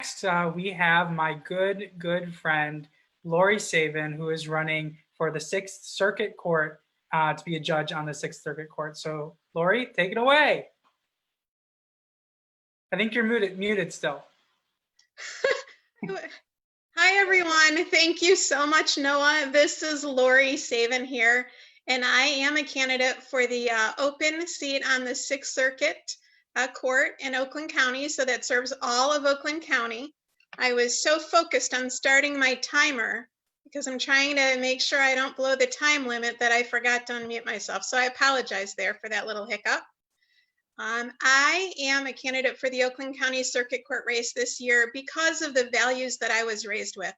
next, we have my good friend, LORIE SAVIN, who is running for the 6th Circuit Court to be a judge on the 6th Circuit Court. So, LORIE, take it away. I think you're muted still. Hi, everyone. Thank you so much, Noah. This is LORIE SAVIN here, and I am a candidate for the open seat on the 6th Circuit Court in Oakland County, so that serves all of Oakland County. I was so focused on starting my timer because I'm trying to make sure I don't blow the time limit that I forgot to unmute myself. So I apologize there for that little hiccup. I am a candidate for the Oakland County Circuit Court race this year because of the values that I was raised with.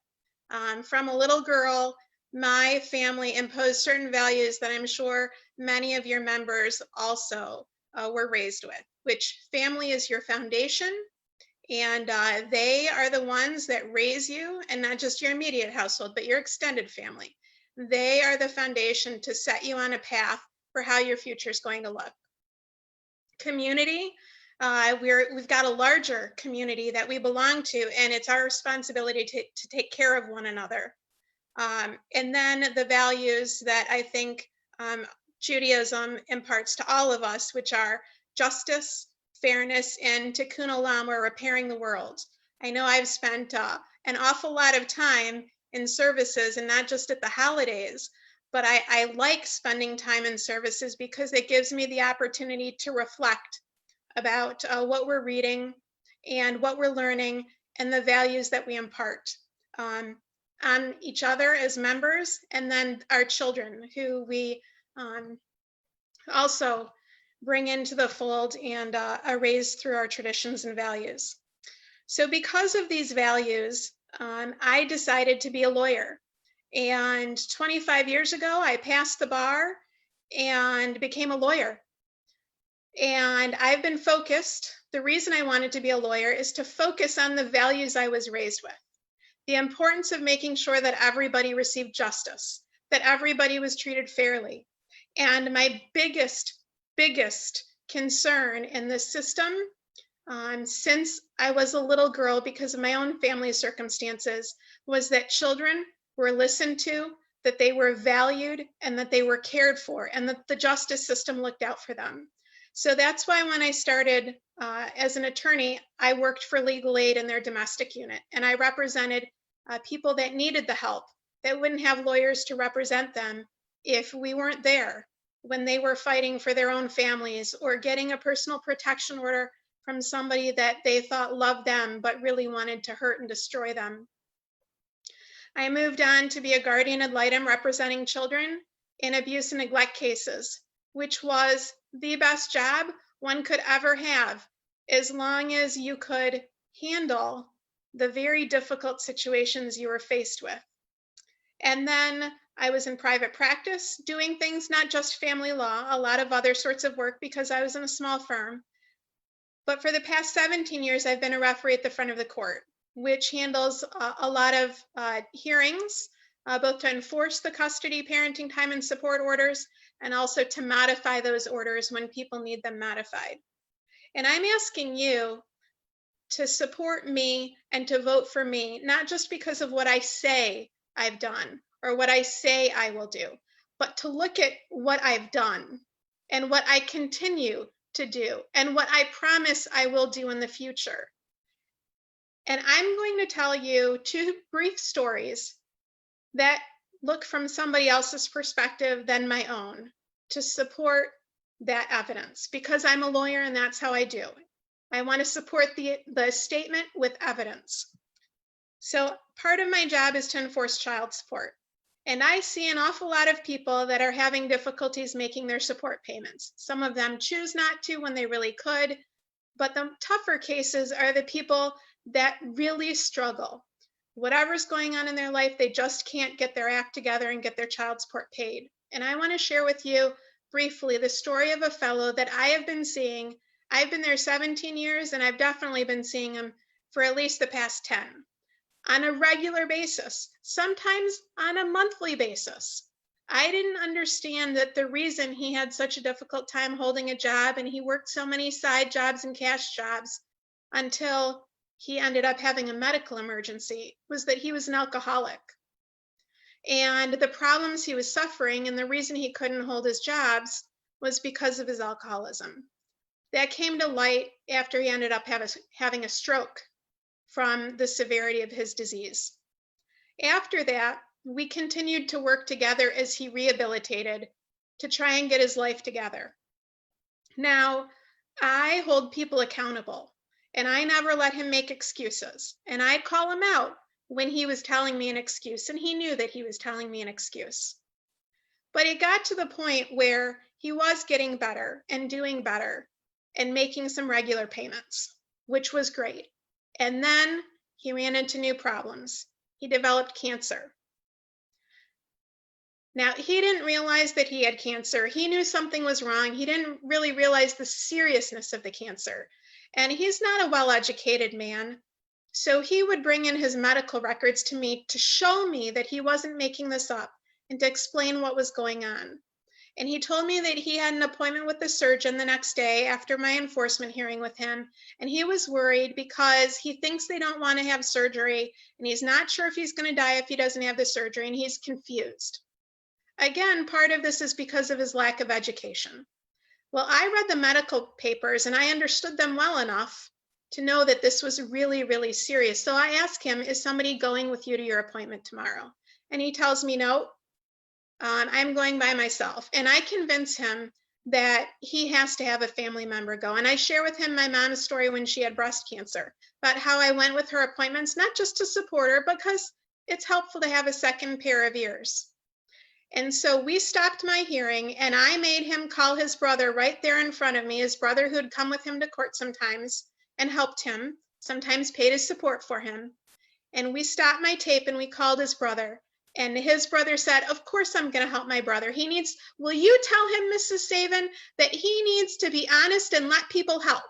From a little girl, my family imposed certain values that I'm sure many of your members also were raised with, which family is your foundation, and they are the ones that raise you, and not just your immediate household, but your extended family. They are the foundation to set you on a path for how your future is going to look. Community, we've got a larger community that we belong to, and it's our responsibility to take care of one another. And then the values that I think Judaism imparts to all of us, which are justice, fairness, and tikkun olam, or repairing the world. I know I've spent an awful lot of time in services, and not just at the holidays, but I like spending time in services because it gives me the opportunity to reflect about what we're reading and what we're learning and the values that we impart on each other as members, and then our children, who we also bring into the fold and are raised through our traditions and values. So because of these values, I decided to be a lawyer. And 25 years ago, I passed the bar and became a lawyer. And I've been focused. The reason I wanted to be a lawyer is to focus on the values I was raised with. The importance of making sure that everybody received justice, that everybody was treated fairly. And my biggest concern in this system, since I was a little girl, because of my own family circumstances, was that children were listened to, that they were valued, and that they were cared for, and that the justice system looked out for them. So that's why when I started as an attorney, I worked for legal aid in their domestic unit, and I represented people that needed the help, that wouldn't have lawyers to represent them if we weren't there when they were fighting for their own families or getting a personal protection order from somebody that they thought loved them but really wanted to hurt and destroy them. I moved on to be a guardian ad litem representing children in abuse and neglect cases, which was the best job one could ever have, as long as you could handle the very difficult situations you were faced with. And then I was in private practice doing things, not just family law, a lot of other sorts of work because I was in a small firm. But for the past 17 years, I've been a referee at the front of the court, which handles a lot of hearings, both to enforce the custody, parenting, time, and support orders, and also to modify those orders when people need them modified. And I'm asking you to support me and to vote for me, not just because of what I say I've done or what I say I will do, but to look at what I've done and what I continue to do and what I promise I will do in the future. And I'm going to tell you two brief stories that look from somebody else's perspective than my own to support that evidence, because I'm a lawyer and that's how I do. I want to support the statement with evidence. So part of my job is to enforce child support. And I see an awful lot of people that are having difficulties making their support payments. Some of them choose not to when they really could, but the tougher cases are the people that really struggle. Whatever's going on in their life, they just can't get their act together and get their child support paid. And I want to share with you briefly the story of a fellow that I have been seeing. I've been there 17 years, and I've definitely been seeing him for at least the past 10. On a regular basis, sometimes on a monthly basis. I didn't understand that the reason he had such a difficult time holding a job and he worked so many side jobs and cash jobs until he ended up having a medical emergency was that he was an alcoholic. And the problems he was suffering and the reason he couldn't hold his jobs was because of his alcoholism. That came to light after he ended up having a stroke from the severity of his disease. After that, we continued to work together as he rehabilitated to try and get his life together. Now, I hold people accountable, and I never let him make excuses. And I'd call him out when he was telling me an excuse, and he knew that he was telling me an excuse. But it got to the point where he was getting better and doing better and making some regular payments, which was great. And then he ran into new problems. He developed cancer. Now, he didn't realize that he had cancer. He knew something was wrong. He didn't really realize the seriousness of the cancer. And he's not a well-educated man. So he would bring in his medical records to me to show me that he wasn't making this up and to explain what was going on. And he told me that he had an appointment with the surgeon the next day after my enforcement hearing with him. And he was worried because he thinks they don't want to have surgery. And he's not sure if he's going to die if he doesn't have the surgery. And he's confused. Again, part of this is because of his lack of education. Well, I read the medical papers and I understood them well enough to know that this was really, really serious. So I asked him, is somebody going with you to your appointment tomorrow? And he tells me, no, I'm going by myself. And I convince him that he has to have a family member go. And I share with him my mom's story when she had breast cancer, about how I went with her appointments, not just to support her, because it's helpful to have a second pair of ears. And so we stopped my hearing and I made him call his brother right there in front of me, his brother who'd come with him to court sometimes and helped him, sometimes paid his support for him. And we stopped my tape and we called his brother. And his brother said, of course I'm going to help my brother. Will you tell him, Mrs. Savin, that he needs to be honest and let people help?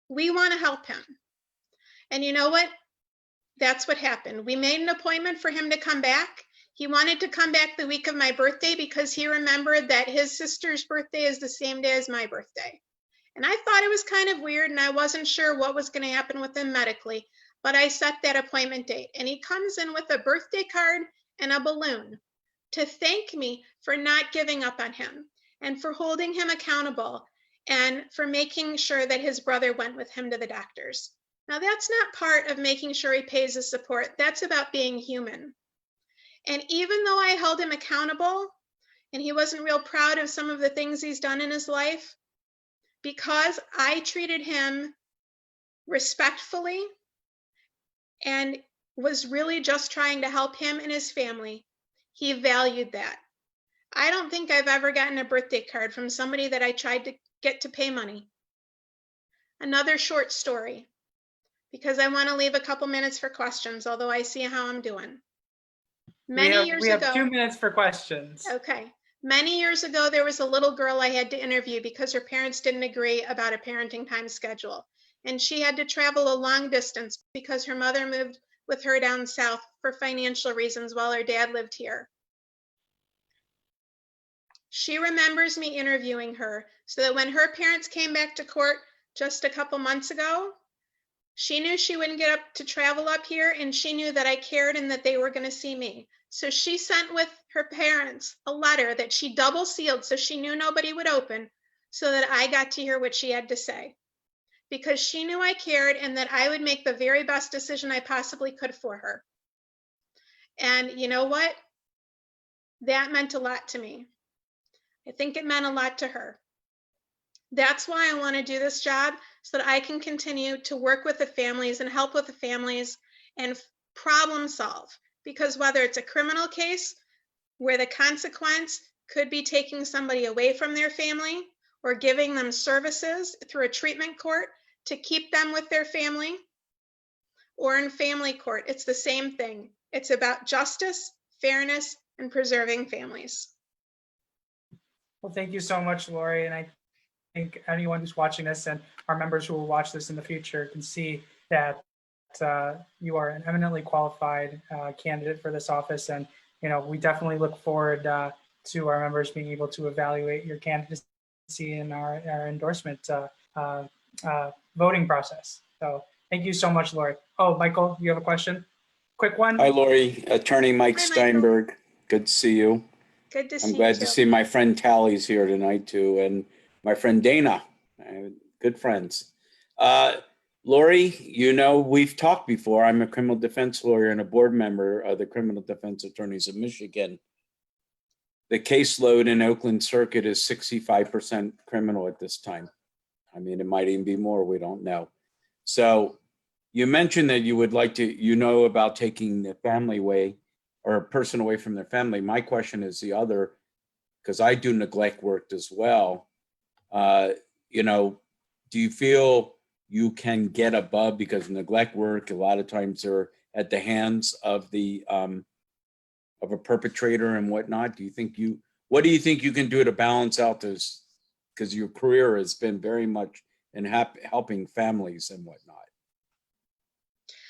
We want to help him. And you know what? That's what happened. We made an appointment for him to come back. He wanted to come back the week of my birthday because he remembered that his sister's birthday is the same day as my birthday. And I thought it was kind of weird and I wasn't sure what was going to happen with him medically, but I set that appointment date and he comes in with a birthday card and a balloon to thank me for not giving up on him and for holding him accountable and for making sure that his brother went with him to the doctors. Now that's not part of making sure he pays his support. That's about being human. And even though I held him accountable and he wasn't real proud of some of the things he's done in his life, because I treated him respectfully and was really just trying to help him and his family, he valued that. I don't think I've ever gotten a birthday card from somebody that I tried to get to pay money. Another short story, because I want to leave a couple minutes for questions, although I see how I'm doing. We have 2 minutes for questions. Okay. Many years ago, there was a little girl I had to interview because her parents didn't agree about a parenting time schedule. And she had to travel a long distance because her mother moved with her down south for financial reasons while her dad lived here. She remembers me interviewing her so that when her parents came back to court just a couple months ago, she knew she wouldn't get up to travel up here, and she knew that I cared and that they were going to see me. So she sent with her parents a letter that she double sealed so she knew nobody would open, so that I got to hear what she had to say. Because she knew I cared and that I would make the very best decision I possibly could for her. And you know what? That meant a lot to me. I think it meant a lot to her. That's why I want to do this job, so that I can continue to work with the families and help with the families and problem solve. Because whether it's a criminal case where the consequence could be taking somebody away from their family or giving them services through a treatment court to keep them with their family, or in family court, it's the same thing. It's about justice, fairness, and preserving families. Well, thank you so much, LORIE. And I think anyone who's watching this and our members who will watch this in the future can see that you are an eminently qualified candidate for this office. And, you know, we definitely look forward to our members being able to evaluate your candidacy in our endorsement voting process. So Thank you so much, Lori. Oh, Michael, you have a question? Quick one? Hi, Lori. Attorney Mike Hi, Michael. Steinberg. Good to see you. Good to see I'm you glad to too. see my friend Tally's here tonight too, and my friend Dana. Good friends. Lori, you know, we've talked before. I'm a criminal defense lawyer and a board member of the Criminal Defense Attorneys of Michigan. The caseload in Oakland Circuit is 65% criminal at this time. I mean, it might even be more, we don't know. So you mentioned that you would like to, you know, about taking the family away or a person away from their family. My question is the other, because I do neglect work as well. You know, do you feel you can get above, because neglect work, a lot of times are at the hands of the, of a perpetrator and whatnot? Do you think you, what do you think you can do to balance out this? Because your career has been very much in helping families and whatnot.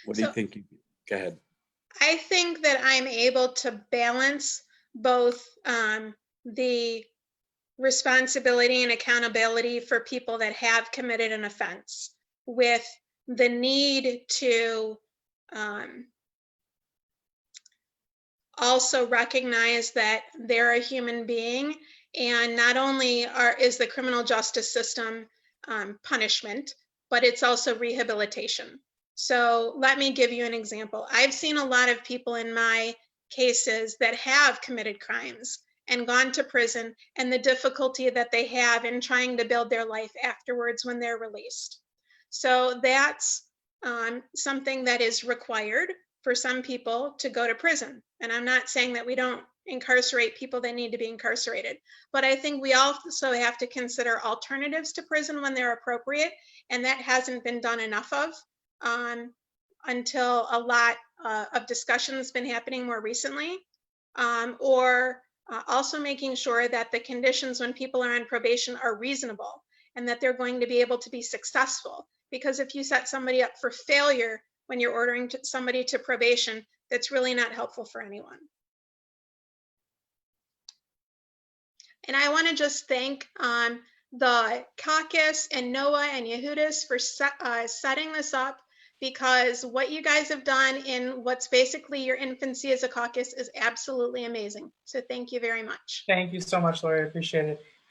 What do you think? Go ahead. I think that I'm able to balance both the responsibility and accountability for people that have committed an offense with the need to also recognize that they're a human being, and not only is the criminal justice system punishment, but it's also rehabilitation. So let me give you an example. I've seen a lot of people in my cases that have committed crimes and gone to prison, and the difficulty that they have in trying to build their life afterwards when they're released. So that's something that is required for some people to go to prison. And I'm not saying that we don't incarcerate people that need to be incarcerated, but I think we also have to consider alternatives to prison when they're appropriate, and that hasn't been done enough of until a lot of discussion has been happening more recently, or also making sure that the conditions when people are on probation are reasonable and that they're going to be able to be successful. Because if you set somebody up for failure when you're ordering somebody to probation, that's really not helpful for anyone. And I want to just thank the caucus and Noah and Yehudis for setting this up, because what you guys have done in what's basically your infancy as a caucus is absolutely amazing. So thank you very much. Thank you so much, Lori. I appreciate it.